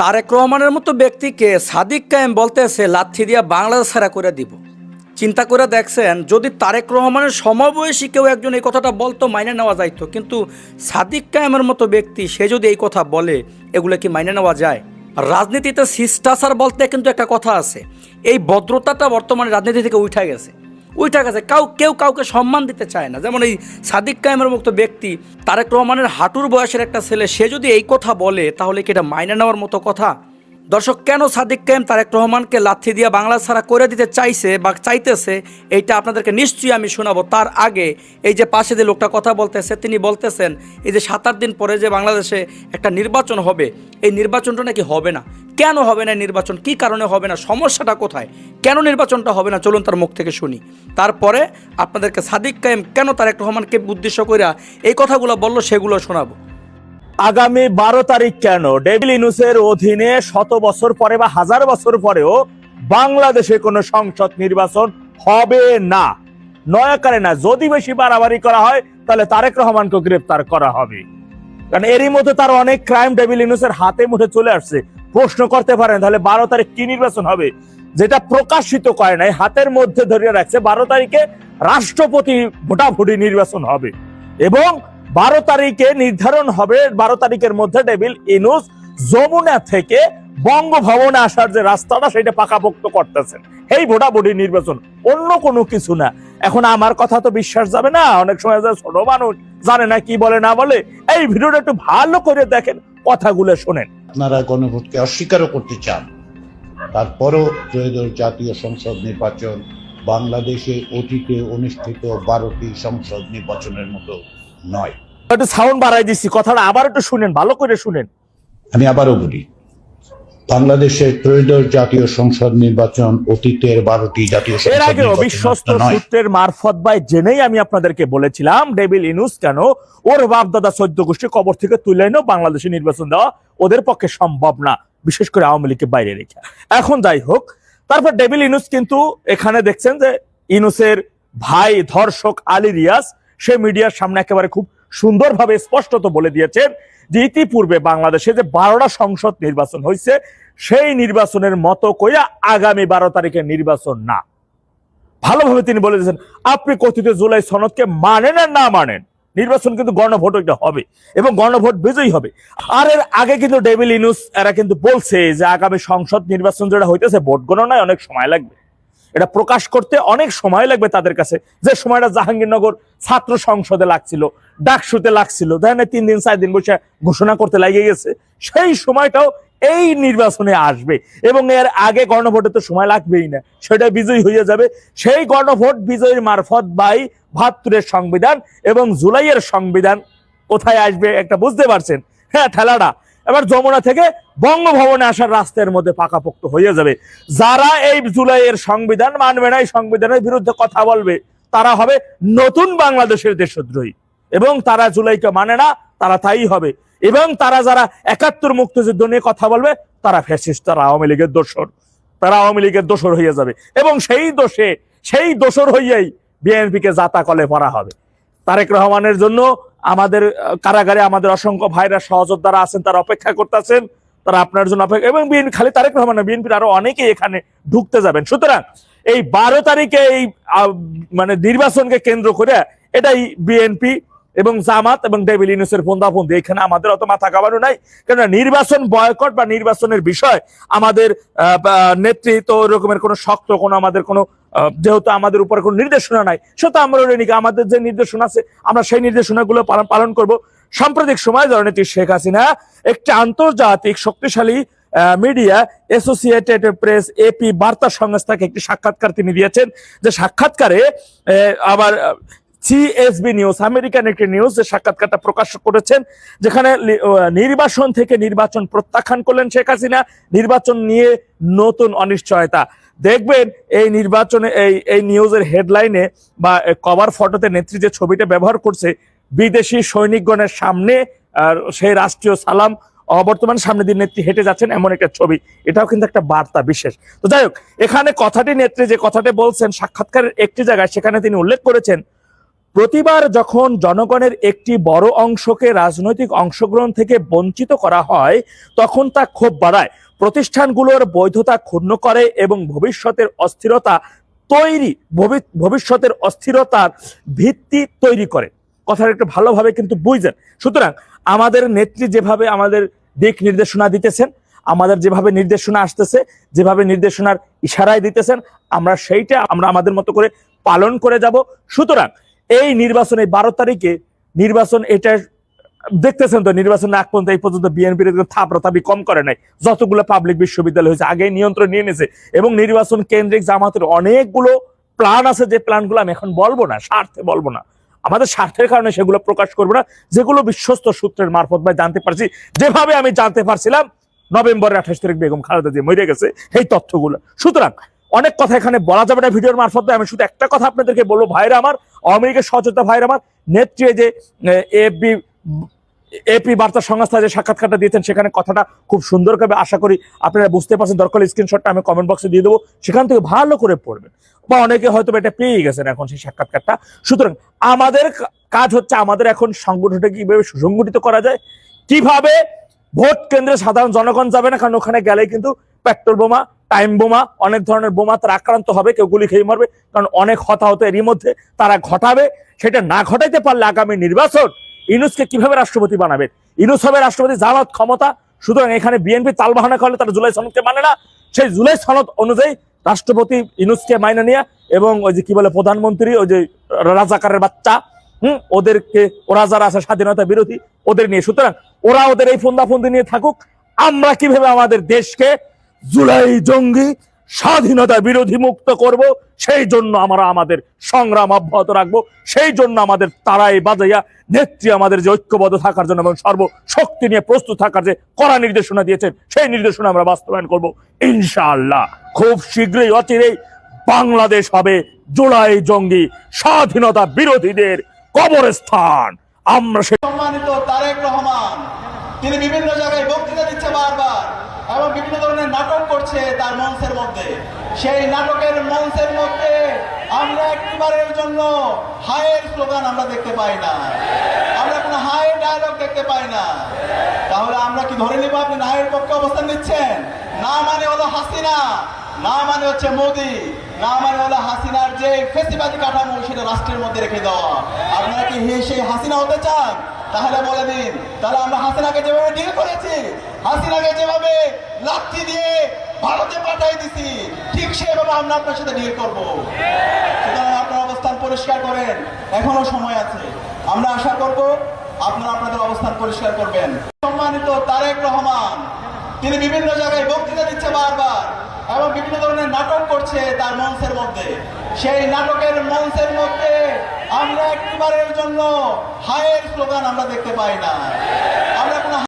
তারেক রহমানের মতো ব্যক্তিকে সাদিক কায়েম বলতেছে লাথি দিয়া বাংলাদেশ ছাড়া করে দিব। চিন্তা করে দেখছেন, যদি তারেক রহমানের সমবয়সী কেউ একজন এই কথাটা বলতো মাইনে নেওয়া যাইতো, কিন্তু সাদিক কায়েমের মতো ব্যক্তি সে যদি এই কথা বলে, এগুলো কি মাইনে নেওয়া যায়? রাজনীতিতে শিষ্টাচার বলতে কিন্তু একটা কথা আছে, এই ভদ্রতাটা বর্তমানে রাজনীতি থেকে উঠে গেছে। কেউ কাউকে সম্মান দিতে চায় না। যেমন এই সাদিক কায়েমের মতো ব্যক্তি, তারেক রহমানের হাঁটুর বয়সের একটা ছেলে, সে যদি এই কথা বলে, তাহলে কি এটা মাইনে নেওয়ার মতো কথা? দর্শক, কেন সাদিক কায়েম তারেক রহমানকে লাথি দিয়ে বাংলা ছাড়া করে দিতে চাইছে বা চাইতেছে, এইটা আপনাদেরকে নিশ্চয়ই আমি শোনাবো। তার আগে এই যে পাশে যে লোকটা কথা বলতেছে, তিনি বলতেছেন এই যে 7-8 দিন পরে যে বাংলাদেশে একটা নির্বাচন হবে, এই নির্বাচনটা নাকি হবে না। কেন হবে না নির্বাচন? কি কারণে হবে না? সমস্যাটা কোথায়? কেন নির্বাচনটা হবে না? চলুন তার মুখ থেকে শুনি। তারপরে আপনাদেরকে সাদিক কায়েম কেন তারেক রহমানকে উদ্দেশ্য করে এই কথাগুলো বললো, সেগুলো শোনাবো। আগামী 12 তারিখ কেন ডেভিল ইনুসের অধীনে 100 বছর পরে বা 1000 বছর পরেও বাংলাদেশে কোনো সংসদ নির্বাচন হবে না? নয়াকারে না, যদি বেশি বাড়াবাড়ি করা হয় তাহলে তারেক রহমানকে গ্রেফতার করা হবে। কারণ এরই মধ্যে তার অনেক ক্রাইম ডেভিল ইনুসের হাতে মুঠে চলে আসছে। প্রশ্ন করতে পারেন তাহলে 12 তারিখ কি নির্বাচন হবে, যেটা প্রকাশিত করে নাই, হাতের মধ্যে ধরে রাখছে 12 তারিখে রাষ্ট্রপতি ভোটাভুটি নির্বাচন হবে এবং 12 তারিখে নির্ধারণ হবে। 12 তারিখের মধ্যে ডেভিল ইনুস যমুনা থেকে বঙ্গভবনে আসার যে রাস্তাটা, সেটা পাকাপোক্ত করতেছেন। এই ভোটাভুটি নির্বাচন, অন্য কোনো কিছু না। এখন আমার কথা তো বিশ্বাস যাবে না, অনেক সময় ছোট মানুষ জানে না কি বলে না বলে। এই ভিডিওটা একটু ভালো করে দেখেন, কথাগুলো শোনেন। আপনারা গণভোটকে অস্বীকারও করতে চান, তারপরও ত্রয়োদশ জাতীয় সংসদ নির্বাচন বাংলাদেশে অতীতে অনুষ্ঠিত 12টি সংসদ নির্বাচনের মতো নয়। একটু সাউন্ড বাড়াই দিচ্ছি, কথাটা আবার একটু শুনেন, ভালো করে শুনেন। আমি আবারও বলি, বাংলাদেশের ত্রয়োদশ জাতীয় সংসদ নির্বাচন অতীতের 12টি জাতীয় এর আগে বিশ্বস্ত সূত্রের মারফত বাই জেনেই আমি আপনাদেরকে বলেছিলাম, ডেভিল ইনুস কেন ওর বাপ দাদা 14 গোষ্ঠী কবর থেকে তুলে এনে বাংলাদেশে নির্বাচন দেওয়া ওদের পক্ষে সম্ভব না, বিশেষ করে আওয়ামী লীগকে বাইরে রেখে। এখন যাই হোক, তারপর ডেভিল ইনুস কিন্তু এখানে দেখছেন যে ইনুসের ভাই ধর্ষক আলী রিয়াজ, সে মিডিয়ার সামনে একেবারে খুব সুন্দরভাবে স্পষ্টত বলে দিয়েছেন যে ইতিপূর্বে বাংলাদেশে যে 12টা সংসদ নির্বাচন হয়েছে, সেই নির্বাচনের মতো কইরা আগামী 12 তারিখের নির্বাচন না। ভালোভাবে তিনি বলে দিয়েছেন, আপনি কথিত জুলাই সনদকে মানেন আর না মানেন, নির্বাচন কিন্তু গণভোট হবে এবং গণভোট বিজয়ী হবে। আর এর আগে কিন্তু ডেভিল ইনুস এরা কিন্তু বলছে যে আগামী সংসদ নির্বাচন যেটা হইতেছে, ভোট গণনায় অনেক সময় লাগবে, এটা প্রকাশ করতে অনেক সময় লাগবে তাদের কাছে। যে সময়টা জাহাঙ্গীরনগর ছাত্র সংসদে লাগছিল, ডাকসুতে লাগছিল, দেখেন 3 দিন 4 দিন বসে ঘোষণা করতে লাগিয়ে গেছে, সেই সময়টাও এই নির্বাচনে আসবে এবং এর আগে গণভোটে তো সময় লাগবেই না, সেটা বিজয়ী হয়ে যাবে। সেই গণভোট বিজয়ীর মারফত বাই 72-এর সংবিধান এবং জুলাইয়ের সংবিধান কোথায় আসবে একটা বুঝতে পারছেন? হ্যাঁ, ঠেলাটা এবার যমুনা থেকে বঙ্গভবনে আসার রাস্তার মধ্যে পাকাপোক্ত হয়ে যাবে। যারা এই জুলাইয়ের সংবিধান মানবে না, এই সংবিধানের বিরুদ্ধে কথা বলবে, তারা হবে নতুন বাংলাদেশের দেশদ্রোহী এবং তারা জুলাইকে মানে না, তারা তাই হবে। এবং তারা যারা 71 মুক্তিযুদ্ধ নিয়ে কথা বলবে, তারা ফ্যাসিস্ট, তারা আওয়ামী লীগের দোসর, তারা আওয়ামী লীগের দোসর হয়ে যাবে এবং সেই দোসর হইয়াই বিএনপিকে জাতা কলে পড়া হবে। তারেক রহমানের জন্য আমাদের কারাগারে আমাদের অসংখ্য ভাইরা সহযোদ্ধারা আছেন, তারা অপেক্ষা করতেছেন, তারা আপনার জন্য অপেক্ষা। এবং খালি তারেক রহমান না, বিএনপির আরো অনেকেই এখানে ঢুকতে যাবেন। সুতরাং এই 12 তারিখে এই মানে নির্বাচনকে কেন্দ্র করে এটাই বিএনপি এবং জামাত এবং ডেভিল ইনুসের ফোন্দাফোন্দি, এখানে আমাদের অত মাথা কামানো নাই। কেননা নির্বাচন বয়কট বা নির্বাচনের বিষয় আমাদের নেতৃত্ব রকমের কোনো শক্ত কোনো আমাদের কোনো যেহেতু আমাদের উপর কোনো নির্দেশনা নাই, সেটা আমরা আমাদের যে নির্দেশনা আছে আমরা সেই নির্দেশনাগুলো পালন করব। সাম্প্রতিক সময় জননেত্রী শেখ হাসিনা একটি আন্তর্জাতিক শক্তিশালী মিডিয়া অ্যাসোসিয়েটেড প্রেস এপি বার্তা সংস্থাকে একটি সাক্ষাৎকার তিনি দিয়েছেন, যে সাক্ষাৎকারে আবার সিএসবি নিউজ, আমেরিকান একটি নিউজ, সাক্ষাৎকারটা প্রকাশ করেছেন, যেখানে নির্বাচন থেকে নির্বাচন প্রত্যাখ্যান করলেন শেখ হাসিনা, নির্বাচন নিয়ে নতুন অনিশ্চয়তা। দেখবেন এই নির্বাচনে এই নিউজের হেডলাইনে বা কভার ফটোতে নেত্রী যে ছবিটা ব্যবহার করছে, বিদেশি সৈনিকগণের সামনে সেই রাষ্ট্রীয় সালাম অবর্তমান সামনে দিয়ে নেত্রী হেঁটে যাচ্ছেন, এমন একটা ছবি। এটাও কিন্তু একটা বার্তা বিশেষ। তো যাই হোক, এখানে কথাটি নেত্রী যে কথাটি বলছেন সাক্ষাৎকারের একটি জায়গায়, সেখানে তিনি উল্লেখ করেছেন প্রতিবার যখন জনগণের একটি বড় অংশকে রাজনৈতিক অংশগ্রহণ থেকে বঞ্চিত করা হয় তখন তা ক্ষোভ বাড়ায়, প্রতিষ্ঠানগুলোর বৈধতা ক্ষুণ্ণ করে এবং ভবিষ্যতের অস্থিরতার ভিত্তি তৈরি করে। কথাটা একটু ভালোভাবে কিন্তু বুঝছেন। সুতরাং আমাদের নেত্রী যেভাবে আমাদের দিক নির্দেশনা দিতেছেন, আমাদের যেভাবে নির্দেশনা আসতেছে, যেভাবে নির্দেশনার ইশারায় দিতেছেন, সেইটা আমরা আমাদের মতো করে পালন করে যাব। সুতরাং এই নির্বাচনে 12 তারিখে নির্বাচন, এটা দেখতেছেন তো, নির্বাচন আগ পর্যন্ত এই পর্যন্ত বিএনপির থাপড়াথাপি কম করে নাই। যতগুলো পাবলিক বিশ্ববিদ্যালয় হয়েছে আগে নিয়ন্ত্রণ নিয়ে নিয়েছে, এবং নির্বাচন কেন্দ্রিক জামাতের অনেকগুলো প্ল্যান আছে, যে প্ল্যানগুলো আমি এখন বলবো না, স্বার্থে বলবো না, আমাদের স্বার্থের কারণে সেগুলো প্রকাশ করবো না, যেগুলো বিশ্বস্ত সূত্রের মারফত ভাই জানতে পারছি, যেভাবে আমি জানতে পারছিলাম নভেম্বরের 28 তারিখ বেগম খালেদা জিয়া মরে গেছে, এই তথ্যগুলো। সুতরাং অনেক কথা এখানে বলা যাবে না ভিডিওর মারফত। আমি শুধু একটা কথা আপনাদেরকে বলবো, ভাইরা আমার, আওয়ামী লীগের সচেতন ভাইরা আমার, নেত্রী যে এপি বার্তা সংস্থা যে সাক্ষাৎকারটা দিয়েছেন, সেখানে কথাটা খুব সুন্দর করে আশা করি আপনারা বুঝতে পারছেন। দরকার স্ক্রিনশটটা আমি কমেন্ট বক্সে দিয়ে দেবো, সেখান থেকে ভালো করে পড়বেন, বা অনেকে হয়তো এটা পেয়ে গেছেন এখন সেই সাক্ষাৎকারটা। সুতরাং আমাদের কাজ হচ্ছে, আমাদের এখন সংগঠনটা কিভাবে সুসংগঠিত করা যায়, কিভাবে ভোট কেন্দ্রে সাধারণ জনগণ যাবে না, কারণ ওখানে গেলে কিন্তু পেট্রোল বোমা, টাইম বোমা, অনেক ধরনের বোমা তারা আক্রান্ত হবে, কেউ গুলি খেয়ে মারবে, কারণ অনেক হতাহত এরই মধ্যে তারা ঘটাবে। সেটা না ঘটাইতে পারলে আগামী নির্বাচন ইউনূসকে কিভাবে রাষ্ট্রপতি বানাবেন? ইউনূস হবে রাষ্ট্রপতি, জামাত ক্ষমতা। সুতরাং এখানে বিএনপি তালবাহানা করলে তারা জুলাই সনদকে মানে না, সেই জুলাই সনদ অনুযায়ী রাষ্ট্রপতি ইউনূসকে মাইনে নিয়ে, এবং ওই যে কি বলে প্রধানমন্ত্রী, ওই যে রাজাকারের বাচ্চা, ওদেরকে, ওরা যারা আছে স্বাধীনতা বিরোধী, ওদের নিয়ে। সুতরাং ওরা ওদের এই ফন্দাফন্দি নিয়ে থাকুক, আমরা কিভাবে আমাদের দেশকে জুলাই জঙ্গি স্বাধীনতা বিরোধী মুক্ত করব, সেই জন্য আমরা আমাদের সংগ্রাম অব্যাহত রাখবো। সেই জন্য আমাদের তারাই বাজাইয়া নেত্রী আমাদের যে ঐক্যবদ্ধ থাকার জন্য এবং সর্বশক্তি নিয়ে প্রস্তুত থাকার যে কড়া নির্দেশনা দিয়েছেন, সেই নির্দেশনা আমরা বাস্তবায়ন করব ইনশাআল্লাহ। খুব শীঘ্রই, অচিরেই বাংলাদেশ হবে জুলাই জঙ্গি স্বাধীনতা বিরোধীদের কবরস্থান। আমরা সম্মানিত তারেক রহমান, তিনি বিভিন্ন জায়গায় বক্তৃতা দিচ্ছে বারবার, এবং বিভিন্ন ধরনের নাটক করছে তার মঞ্চের মধ্যে। সেই নাটকের মঞ্চের মধ্যে আমরা একটিবারের জন্য হায়ের স্লোগান আমরা দেখতে পাই না, আমরা কোনো হায়ের ডায়লগ দেখতে পাই না। তাহলে আমরা কি ধরে নিব আপনি হায়ের পক্ষে অবস্থান নিচ্ছেন? না মানে হলো হাসিনা, না মানে হচ্ছে মোদি, না মানে হলো হাসিনার যে ফেসিবাদী কাঠামো সেটা রাষ্ট্রের মধ্যে রেখে দেওয়া। আপনারা কি সেই হাসিনা হতে চান? তাহলে বলে দিন, তাহলে আমরা হাসিনাকে যেভাবে ডিল করেছি, হাসিনাকে যেভাবে লাঠি দিয়ে ভারতে পাঠাই দিছি, ঠিক সেভাবে আমরা আপনার সাথে ডিল করবো। সুতরাং আপনার অবস্থান পরিষ্কার করেন, এখনো সময় আছে। আমরা আশা করব আপনারা আপনাদের অবস্থান পরিষ্কার করবেন। সম্মানিত তারেক রহমান, তিনি বিভিন্ন জায়গায় বক্তৃতা দিচ্ছে বারবার, এবং বিভিন্ন ধরনের নাটক করছে তার মঞ্চের মধ্যে। সেই নাটকের মঞ্চের মধ্যে আমরা একটিবারের জন্য হায়ের স্লোগান আমরা দেখতে পাই না, আমরা কোনো